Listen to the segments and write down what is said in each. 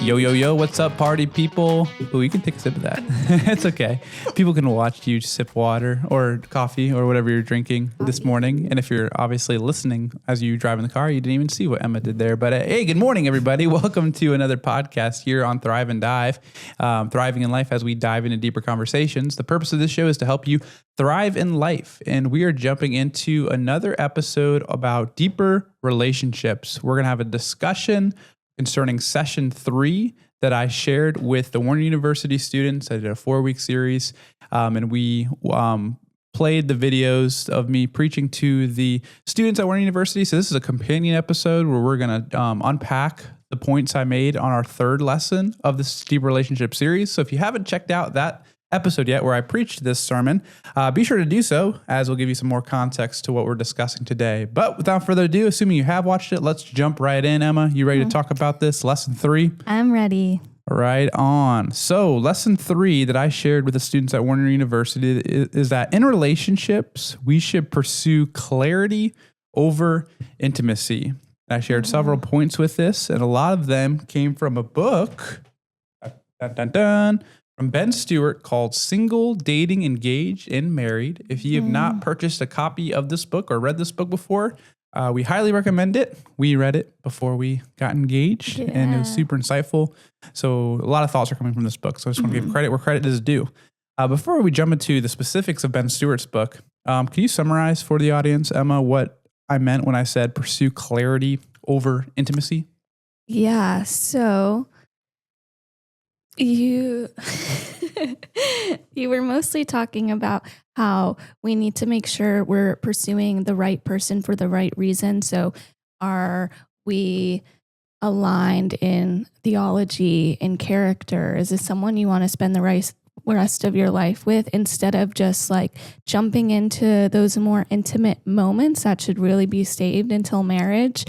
Yo, yo, yo, what's up, party people? Oh, you can take a sip of that. It's okay. People can watch you sip water or coffee or whatever you're drinking this morning. And if you're obviously listening as you drive in the car, you didn't even see what Emma did there. But hey, good morning, everybody. Welcome to another podcast here on Thrive and Dive, Thriving in Life as we dive into deeper conversations. The purpose of this show is to help you thrive in life. And we are jumping into another episode about deeper relationships. We're going to have a discussion concerning session 3 that I shared with the Warner University students. I did a 4-week series, and we played the videos of me preaching to the students at Warner University. So this is a companion episode where we're going to unpack the points I made on our 3rd lesson of this deep relationship series. So if you haven't checked out that episode yet where I preached this sermon, be sure to do so, as we'll give you some more context to what we're discussing today. But without further ado, assuming you have watched it, let's jump right in. Emma, you ready to talk about this? Lesson 3? I'm ready. Right on. So lesson 3 that I shared with the students at Warner University is that in relationships, we should pursue clarity over intimacy. I shared several points with this, and a lot of them came from a book, from Ben Stewart, called Single, Dating, Engaged, and Married. If you have not purchased a copy of this book or read this book before, we highly recommend it. We read it before we got engaged, and it was super insightful. So a lot of thoughts are coming from this book. So I just want to give credit where credit is due. Before we jump into the specifics of Ben Stewart's book, can you summarize for the audience, Emma, what I meant when I said pursue clarity over intimacy? Yeah, so you were mostly talking about how we need to make sure we're pursuing the right person for the right reason. So are we aligned in theology and character? Is this someone you want to spend the rest of your life with, instead of just like jumping into those more intimate moments that should really be saved until marriage?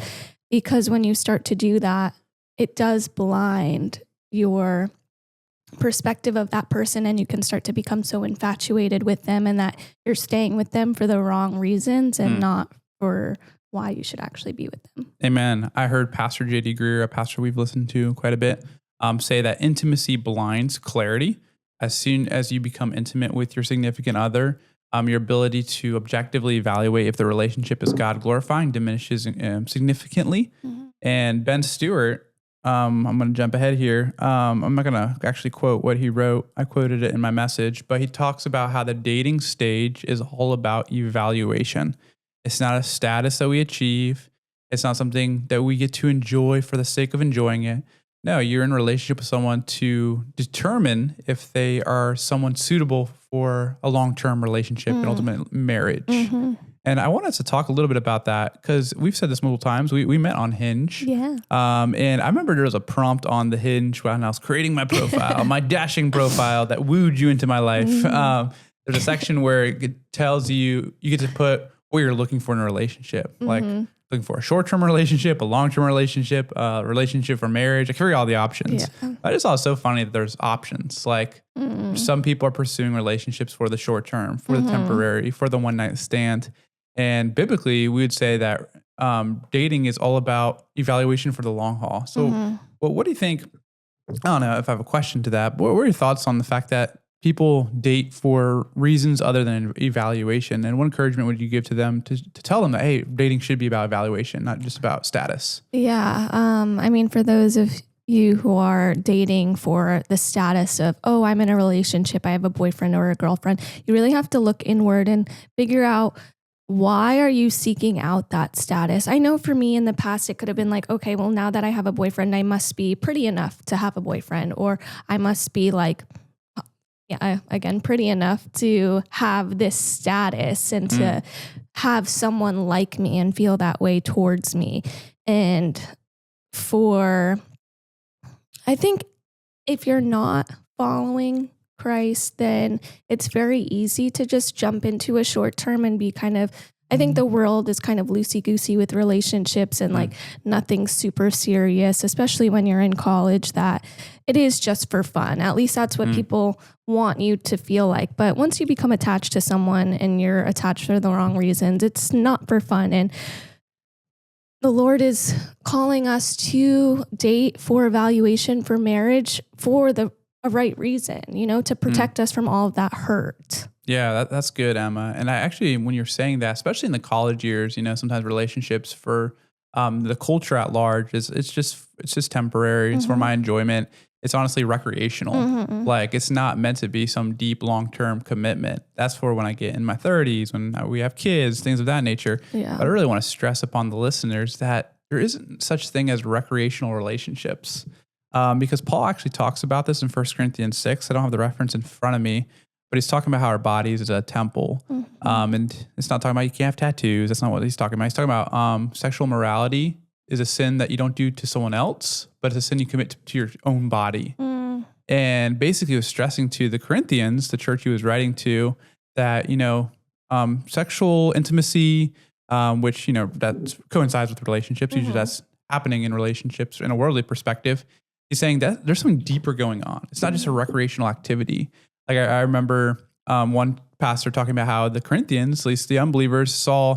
Because when you start to do that, it does blind your perspective of that person, and you can start to become so infatuated with them and that you're staying with them for the wrong reasons and not for why you should actually be with them. Amen. I heard Pastor J.D. Greer, a pastor we've listened to quite a bit, say that intimacy blinds clarity. As soon as you become intimate with your significant other, your ability to objectively evaluate if the relationship is God glorifying diminishes significantly. And Ben Stewart, I'm going to jump ahead here. I'm not going to actually quote what he wrote. I quoted it in my message, but he talks about how the dating stage is all about evaluation. It's not a status that we achieve. It's not something that we get to enjoy for the sake of enjoying it. No, you're in a relationship with someone to determine if they are someone suitable for a long-term relationship and ultimate marriage. And I want us to talk a little bit about that because we've said this multiple times. We met on Hinge. Yeah. And I remember there was a prompt on the Hinge when I was creating my profile, my dashing profile that wooed you into my life. There's a section where it tells you get to put what you're looking for in a relationship. Like looking for a short-term relationship, a long-term relationship, a relationship for marriage. I carry all the options. Yeah. I just thought it was so funny that there's options. Like some people are pursuing relationships for the short term, for the temporary, for the one-night stand. And biblically, we would say that dating is all about evaluation for the long haul. So what do you think? I don't know if I have a question to that, but what are your thoughts on the fact that people date for reasons other than evaluation? And what encouragement would you give to them to tell them that, hey, dating should be about evaluation, not just about status? Yeah. I mean, for those of you who are dating for the status of, oh, I'm in a relationship, I have a boyfriend or a girlfriend, you really have to look inward and figure out, why are you seeking out that status? I know for me in the past, it could have been like, okay, well, now that I have a boyfriend, I must be pretty enough to have a boyfriend, or I must be like, pretty enough to have this status and to have someone like me and feel that way towards me. And I think if you're not following Christ, then it's very easy to just jump into a short term and be kind of, I think the world is kind of loosey-goosey with relationships and like nothing super serious, especially when you're in college, that it is just for fun. At least that's what people want you to feel like. But once you become attached to someone and you're attached for the wrong reasons, it's not for fun. And the Lord is calling us to date for evaluation for marriage for a right reason, to protect us from all of that hurt. Yeah, that's good, Emma. And I actually, when you're saying that, especially in the college years, sometimes relationships for the culture at large it's just temporary. It's for my enjoyment. It's honestly recreational. Like it's not meant to be some deep long-term commitment. That's for when I get in my 30s, when we have kids, things of that nature. Yeah. But I really want to stress upon the listeners that there isn't such thing as recreational relationships. Because Paul actually talks about this in 1 Corinthians 6. I don't have the reference in front of me, but he's talking about how our bodies is a temple. And it's not talking about you can't have tattoos. That's not what he's talking about. He's talking about sexual morality is a sin that you don't do to someone else, but it's a sin you commit to your own body. And basically he was stressing to the Corinthians, the church he was writing to, that, sexual intimacy, which, that coincides with relationships. Usually that's happening in relationships in a worldly perspective. He's saying that there's something deeper going on. It's not just a recreational activity. Like I remember one pastor talking about how the Corinthians, at least the unbelievers, saw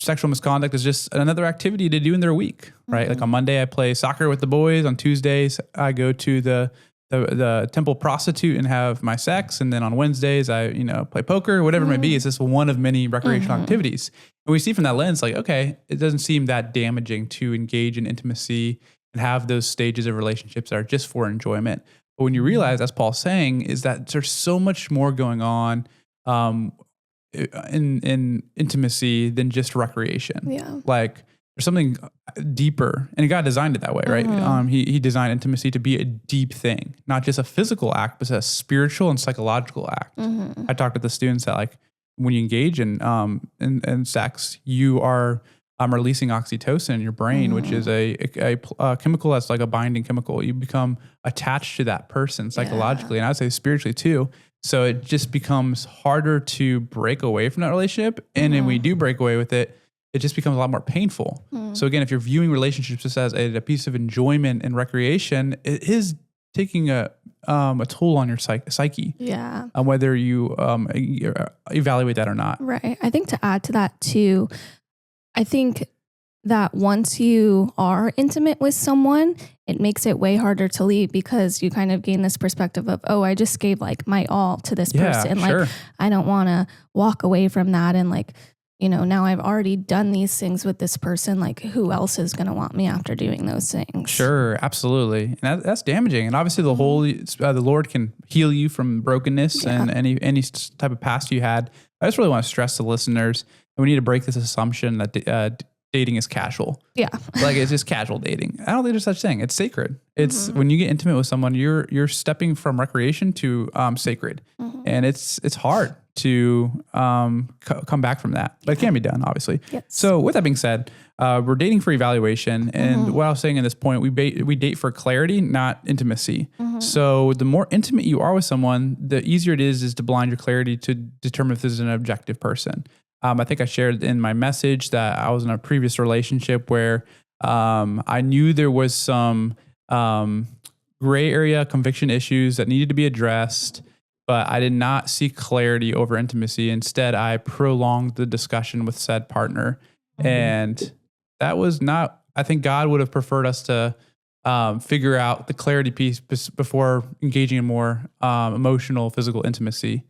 sexual misconduct as just another activity to do in their week, right? Like on Monday I play soccer with the boys. On Tuesdays I go to the temple prostitute and have my sex, and then on Wednesdays I play poker, whatever it may be. It's just one of many recreational activities. And we see from that lens, like, okay, it doesn't seem that damaging to engage in intimacy and have those stages of relationships that are just for enjoyment. But when you realize, as Paul's saying, is that there's so much more going on in intimacy than just recreation. Yeah. Like there's something deeper, and God designed it that way, right? He designed intimacy to be a deep thing, not just a physical act, but a spiritual and psychological act. I talked with the students that like when you engage in sex, you are releasing oxytocin in your brain, which is a chemical that's like a binding chemical. You become attached to that person psychologically, and I'd say spiritually too. So it just becomes harder to break away from that relationship. And then when you do break away with it, it just becomes a lot more painful. So again, if you're viewing relationships just as a piece of enjoyment and recreation, it is taking a toll on your psyche. Yeah. Whether you evaluate that or not. Right. I think to add to that too, I think that once you are intimate with someone, it makes it way harder to leave because you kind of gain this perspective of, oh, I just gave like my all to this person. Sure. Like, I don't want to walk away from that. And like, now I've already done these things with this person. Like, who else is going to want me after doing those things? Sure, absolutely. And that's damaging. And obviously the Lord can heal you from brokenness and any type of past you had. I just really want to stress to listeners, and we need to break this assumption that dating is casual. Yeah. Like it's just casual dating. I don't think there's such thing. It's sacred. It's when you get intimate with someone, you're stepping from recreation to sacred. And it's hard to come back from that, but it can be done, obviously. Yes. So with that being said, we're dating for evaluation. And what I was saying in this point, we date for clarity, not intimacy. So the more intimate you are with someone, the easier it is to blind your clarity to determine if this is an objective person. I think I shared in my message that I was in a previous relationship where I knew there was some gray area conviction issues that needed to be addressed, but I did not seek clarity over intimacy. Instead, I prolonged the discussion with said partner. And that was not, I think God would have preferred us to figure out the clarity piece before engaging in more emotional, physical intimacy.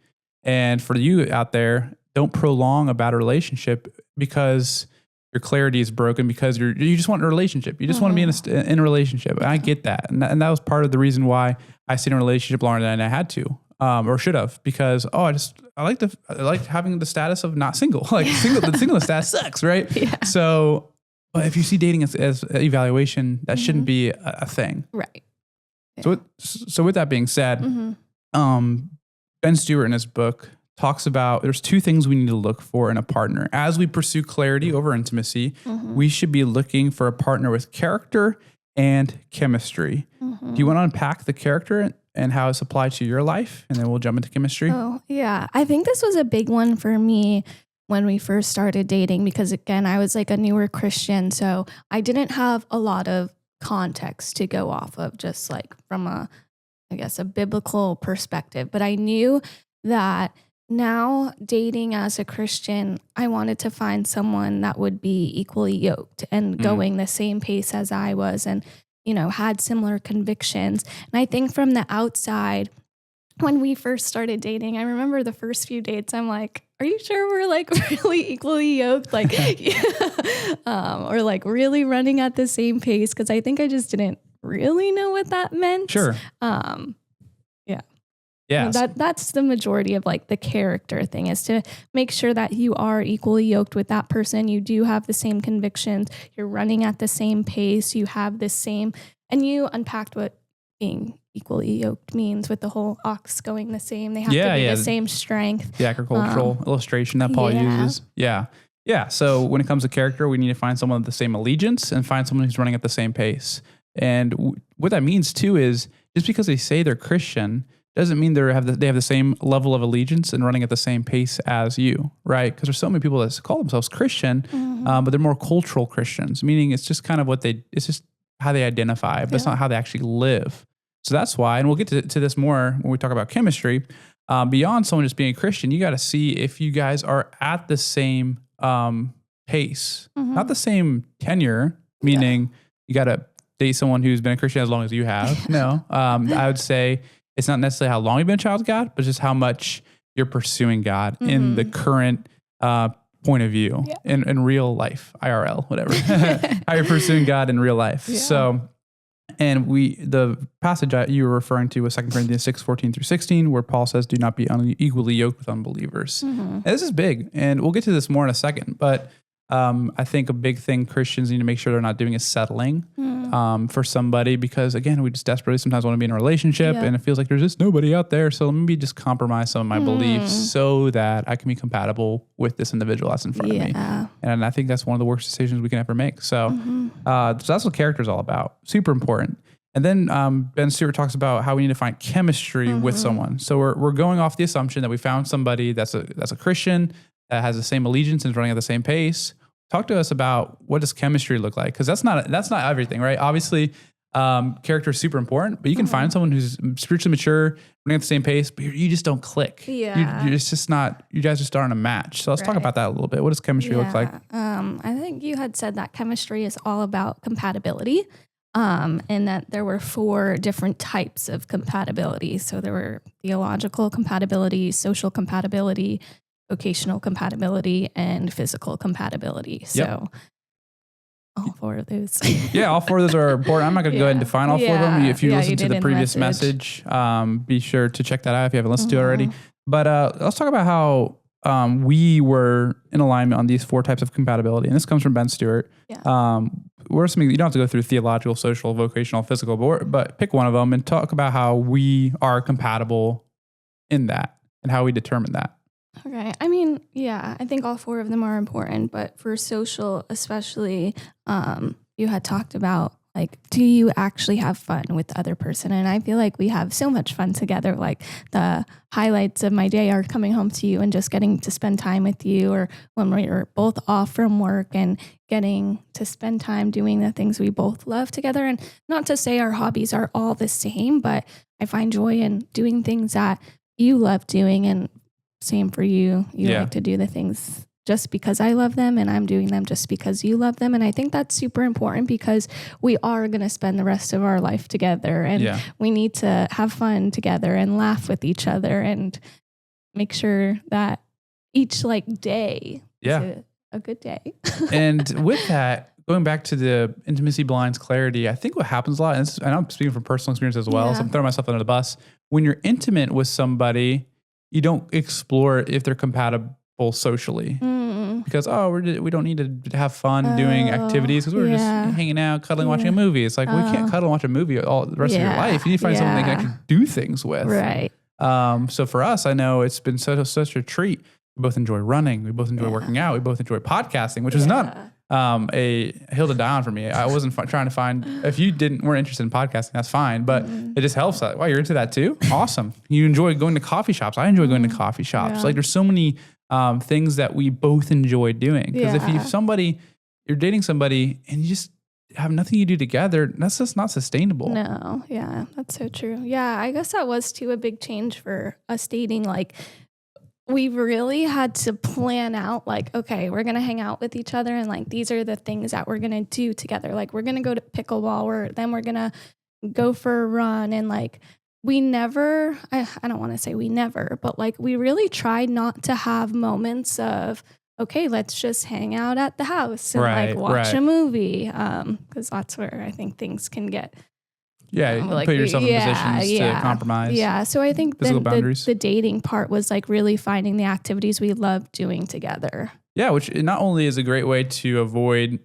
And for you out there, don't prolong a bad relationship because your clarity is broken, because you just want a relationship. You just want to be in a relationship. And I get that. And that was part of the reason why I stayed in a relationship longer than I had to, or should have, because, I like having the status of not single. Like the single status sucks, right? Yeah. So, but if you see dating as evaluation, that shouldn't be a thing. Right. Yeah. So with that being said, Ben Stewart in his book talks about there's two things we need to look for in a partner. As we pursue clarity over intimacy, we should be looking for a partner with character and chemistry. Do you want to unpack the character and how it's applied to your life? And then we'll jump into chemistry. Oh, yeah. I think this was a big one for me when we first started dating, because again, I was like a newer Christian. So I didn't have a lot of context to go off of, just like from a biblical perspective. But I knew that now dating as a Christian, I wanted to find someone that would be equally yoked and going the same pace as I was and, had similar convictions. And I think from the outside, when we first started dating, I remember the first few dates, I'm like, are you sure we're like really equally yoked? Like, or like really running at the same pace? Because I think I just didn't really know what that meant. Sure. Yeah. That's the majority of like the character thing, is to make sure that you are equally yoked with that person. You do have the same convictions. You're running at the same pace. You have the same, and you unpacked what being equally yoked means with the whole ox going the same. They have to be the same strength. The agricultural illustration that Paul uses. Yeah. Yeah. So when it comes to character, we need to find someone with the same allegiance and find someone who's running at the same pace. And what that means too is just because they say they're Christian doesn't mean they have the same level of allegiance and running at the same pace as you, right? Because there's so many people that call themselves Christian, but they're more cultural Christians, meaning it's just kind of it's just how they identify, but it's not how they actually live. So that's why, and we'll get to this more when we talk about chemistry, beyond someone just being a Christian, you got to see if you guys are at the same pace, not the same tenure, meaning you got to date someone who's been a Christian as long as you have. No, I would say it's not necessarily how long you've been a child of God, but just how much you're pursuing God in the current point of view, in real life, IRL, whatever, how you're pursuing God in real life. Yeah. So, and the passage you were referring to was 2 Corinthians 6:14-16, where Paul says, do not be unequally yoked with unbelievers. And this is big, and we'll get to this more in a second, but I think a big thing Christians need to make sure they're not doing is settling for somebody, because again, we just desperately sometimes want to be in a relationship and it feels like there's just nobody out there. So let me just compromise some of my beliefs so that I can be compatible with this individual that's in front of me. And I think that's one of the worst decisions we can ever make. So, so that's what character is all about. Super important. And then Ben Stewart talks about how we need to find chemistry with someone. So we're going off the assumption that we found somebody that's a Christian, that has the same allegiance and is running at the same pace. Talk to us about what does chemistry look like? Because that's not everything, right? Obviously, character is super important, but you can find someone who's spiritually mature, running at the same pace, but you just don't click. Yeah, it's just not. You guys just aren't a match. So let's talk about that a little bit. What does chemistry look like? I think you had said that chemistry is all about compatibility, and that there were 4 different types of compatibility. So there were theological compatibility, social compatibility, vocational compatibility, and physical compatibility. So all 4 of those. All 4 of those are important. I'm not going to go ahead and define all 4 of them. If you listened to the previous message, be sure to check that out if you haven't listened to it already. But let's talk about how we were in alignment on these 4 types of compatibility. And this comes from Ben Stewart. What are some, you don't have to go through theological, social, vocational, physical, but pick one of them and talk about how we are compatible in that and how we determine that. Okay. I mean, I think all 4 of them are important, but for social especially, you had talked about, like, do you actually have fun with the other person? And I feel like we have so much fun together. Like, the highlights of my day are coming home to you and just getting to spend time with you, or when we're both off from work and getting to spend time doing the things we both love together. And not to say our hobbies are all the same, but I find joy in doing things that you love doing, and same for you. You like to do the things just because I love them, and I'm doing them just because you love them. And I think that's super important, because we are going to spend the rest of our life together, and we need to have fun together and laugh with each other and make sure that each day is a good day. And with that, going back to the intimacy blinds clarity, I think what happens a lot, and I'm speaking from personal experience as well, so I'm throwing myself under the bus. When you're intimate with somebody, you don't explore if they're compatible socially, because we don't need to have fun doing activities, because we're just hanging out, cuddling, watching a movie. It's like we can't cuddle and watch a movie all the rest of your life. You need to find something they can actually do things with. Right. So for us, I know it's been such a treat. We both enjoy running. We both enjoy working out. We both enjoy podcasting, which is not a hill to die on for me. I wasn't trying to find, if you weren't interested in podcasting, that's fine, but it just helps. Wow, you're into that too? Awesome. You enjoy going to coffee shops. I enjoy going to coffee shops. Like, there's so many things that we both enjoy doing. Because if you're dating somebody and you just have nothing you do together, that's just not sustainable. No. Yeah, that's so true. Yeah, I guess that was too a big change for us dating. Like, we really had to plan out like, okay, we're going to hang out with each other. And like, these are the things that we're going to do together. Like we're going to go to pickleball, then we're going to go for a run. And like, we never, I don't want to say we never, but like we really tried not to have moments of, okay, let's just hang out at the house and like watch a movie. Cause that's where I think things can get, like put yourself in positions to compromise. Yeah. So I think the dating part was like really finding the activities we love doing together. Yeah. Which not only is a great way to avoid,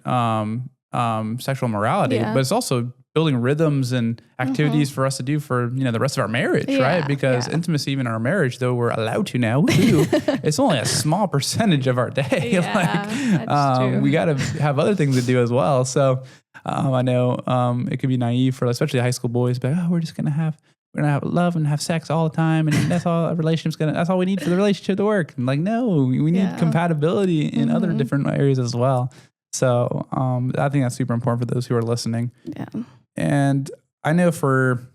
sexual morality, but it's also building rhythms and activities for us to do for, the rest of our marriage, right? Because intimacy, even in our marriage, though we're allowed to now, it's only a small percentage of our day. That's true. We got to have other things to do as well. So I know it could be naive for especially high school boys, but we're gonna have love and have sex all the time, and that's all a relationship's that's all we need for the relationship to work. And like, no, we need compatibility in other different areas as well. So I think that's super important for those who are listening. Yeah. And I know for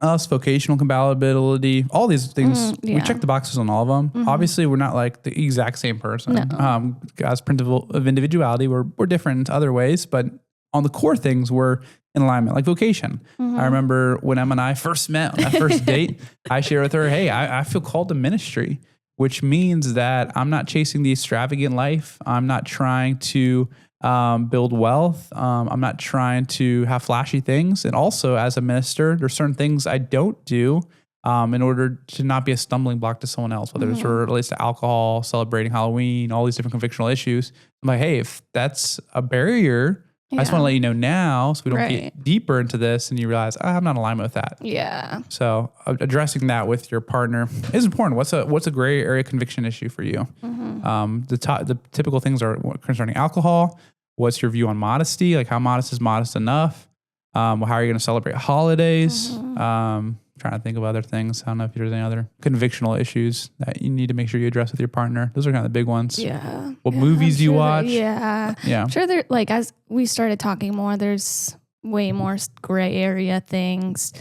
us, vocational compatibility, all these things, we check the boxes on all of them. Obviously, we're not like the exact same person. No. God's principle of individuality, we're different in other ways, but on the core things, we're in alignment, like vocation. I remember when Emma and I first met on that first date, I shared with her, hey, I feel called to ministry, which means that I'm not chasing the extravagant life. I'm not trying to build wealth. I'm not trying to have flashy things. And also as a minister, there's certain things I don't do in order to not be a stumbling block to someone else, whether it's relates to alcohol, celebrating Halloween, all these different convictional issues. I'm like, hey, if that's a barrier, I just want to let you know now so we don't get deeper into this and you realize, I'm not in alignment with that. Yeah. So addressing that with your partner is important. What's a gray area conviction issue for you? The typical things are concerning alcohol. What's your view on modesty? Like how modest is modest enough? How are you going to celebrate holidays? Trying to think of other things. I don't know if there's any other convictional issues that you need to make sure you address with your partner. Those are kind of the big ones. Yeah. What movies do you watch? Yeah. I'm sure there, like as we started talking more, there's way more gray area things.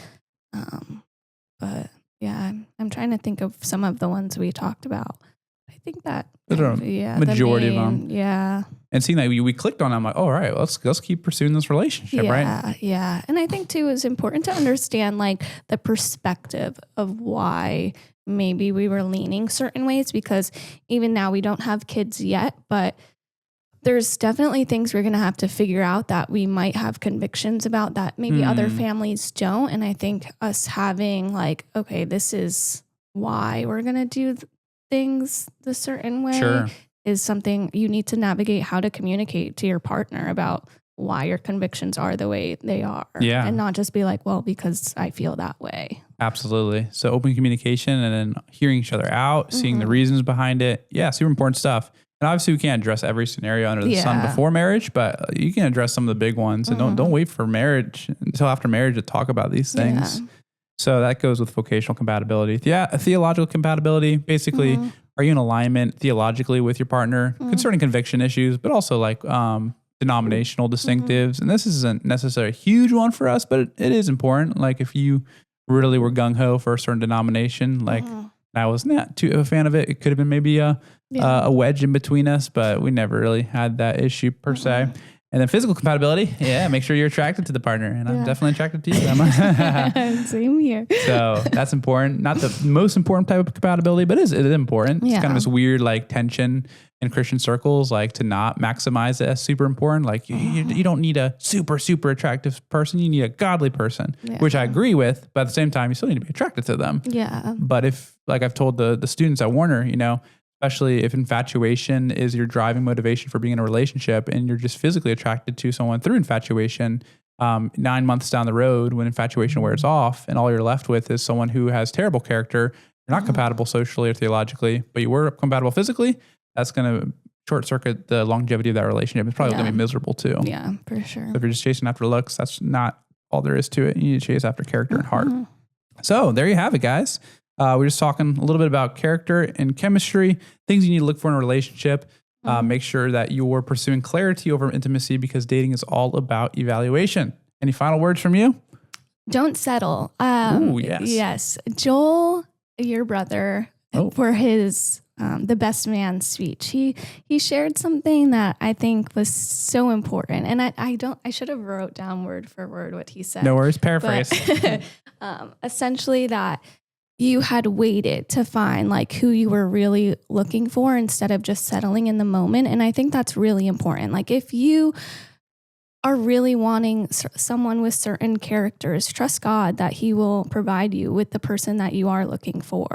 But yeah, I'm trying to think of some of the ones we talked about. I think that majority of them. Yeah. And seeing that we clicked on it, I'm like, all right, let's keep pursuing this relationship, right? Yeah. And I think too, it's important to understand like the perspective of why maybe we were leaning certain ways, because even now we don't have kids yet, but there's definitely things we're going to have to figure out that we might have convictions about that maybe other families don't. And I think us having like, okay, this is why we're going to do things the certain way is something you need to navigate, how to communicate to your partner about why your convictions are the way they are. Yeah. And not just be like, well, because I feel that way. Absolutely. So open communication and then hearing each other out, seeing the reasons behind it. Yeah, super important stuff. And obviously we can't address every scenario under the sun before marriage, but you can address some of the big ones. And don't wait for marriage until after marriage to talk about these things. Yeah. So that goes with vocational compatibility. Yeah, theological compatibility, basically, are you in alignment theologically with your partner concerning conviction issues, but also like denominational distinctives. And this isn't necessarily a huge one for us, but it is important. Like if you really were gung-ho for a certain denomination, like I was not too a fan of it. It could have been maybe a wedge in between us, but we never really had that issue per se. And then physical compatibility. Yeah, make sure you're attracted to the partner. And I'm definitely attracted to you, Emma. Same here. So that's important. Not the most important type of compatibility, but it is important. It's kind of this weird like tension in Christian circles, like to not maximize it as super important. Like you don't need a super, super attractive person. You need a godly person, which I agree with. But at the same time, you still need to be attracted to them. Yeah. But if, like I've told the students at Warner, especially if infatuation is your driving motivation for being in a relationship and you're just physically attracted to someone through infatuation, 9 months down the road when infatuation wears off and all you're left with is someone who has terrible character, you're not compatible socially or theologically, but you were compatible physically, that's going to short circuit the longevity of that relationship. It's probably going to be miserable too. Yeah, for sure. So if you're just chasing after looks, that's not all there is to it. You need to chase after character and heart. So there you have it, guys. We're just talking a little bit about character and chemistry, things you need to look for in a relationship. Make sure that you're pursuing clarity over intimacy because dating is all about evaluation. Any final words from you? Don't settle. Ooh, yes. Yes. Joel, your brother, for his the best man speech, he shared something that I think was so important. And I should have wrote down word for word what he said. No worries, paraphrase. Essentially that you had waited to find like who you were really looking for instead of just settling in the moment. And I think that's really important. Like if you are really wanting someone with certain characters, trust God that he will provide you with the person that you are looking for.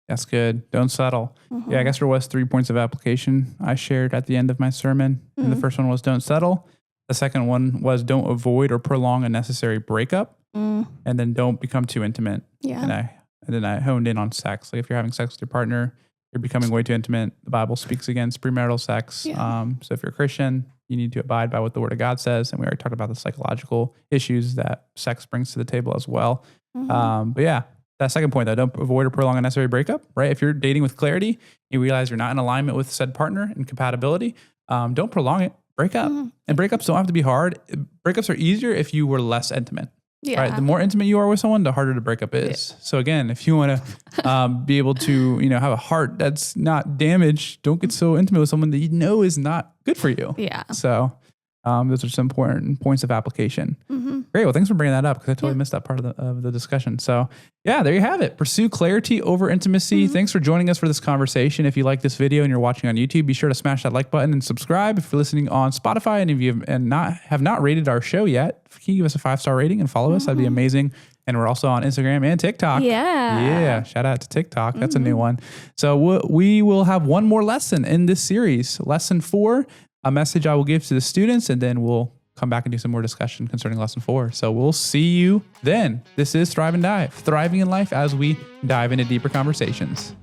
That's good. Don't settle. Mm-hmm. Yeah, I guess there was 3 points of application I shared at the end of my sermon. And the first one was don't settle. The second one was don't avoid or prolong a necessary breakup. And then don't become too intimate. Yeah. And then I honed in on sex. Like if you're having sex with your partner, you're becoming way too intimate. The Bible speaks against premarital sex. Yeah. So if you're a Christian, you need to abide by what the Word of God says. And we already talked about the psychological issues that sex brings to the table as well. But yeah, that second point though, don't avoid or prolong a necessary breakup, right? If you're dating with clarity, you realize you're not in alignment with said partner and compatibility, don't prolong it, break up. And breakups don't have to be hard. Breakups are easier if you were less intimate. Yeah. Right. The more intimate you are with someone, the harder the breakup is. Yeah. So again, if you want to be able to, have a heart that's not damaged, don't get so intimate with someone that you know is not good for you. Yeah. So those are some important points of application. Great. Well, thanks for bringing that up because I totally missed that part of the discussion. So yeah, there you have it. Pursue clarity over intimacy. Thanks for joining us for this conversation. If you like this video and you're watching on YouTube, be sure to smash that like button and subscribe. If you're listening on Spotify and if you have not rated our show yet, can you give us a 5-star rating and follow us? That'd be amazing. And we're also on Instagram and TikTok. Yeah. Shout out to TikTok. That's a new one. So we will have one more lesson in this series. Lesson 4, a message I will give to the students, and then we'll come back and do some more discussion concerning lesson 4. So we'll see you then. This is Thrive and Dive, thriving in life as we dive into deeper conversations.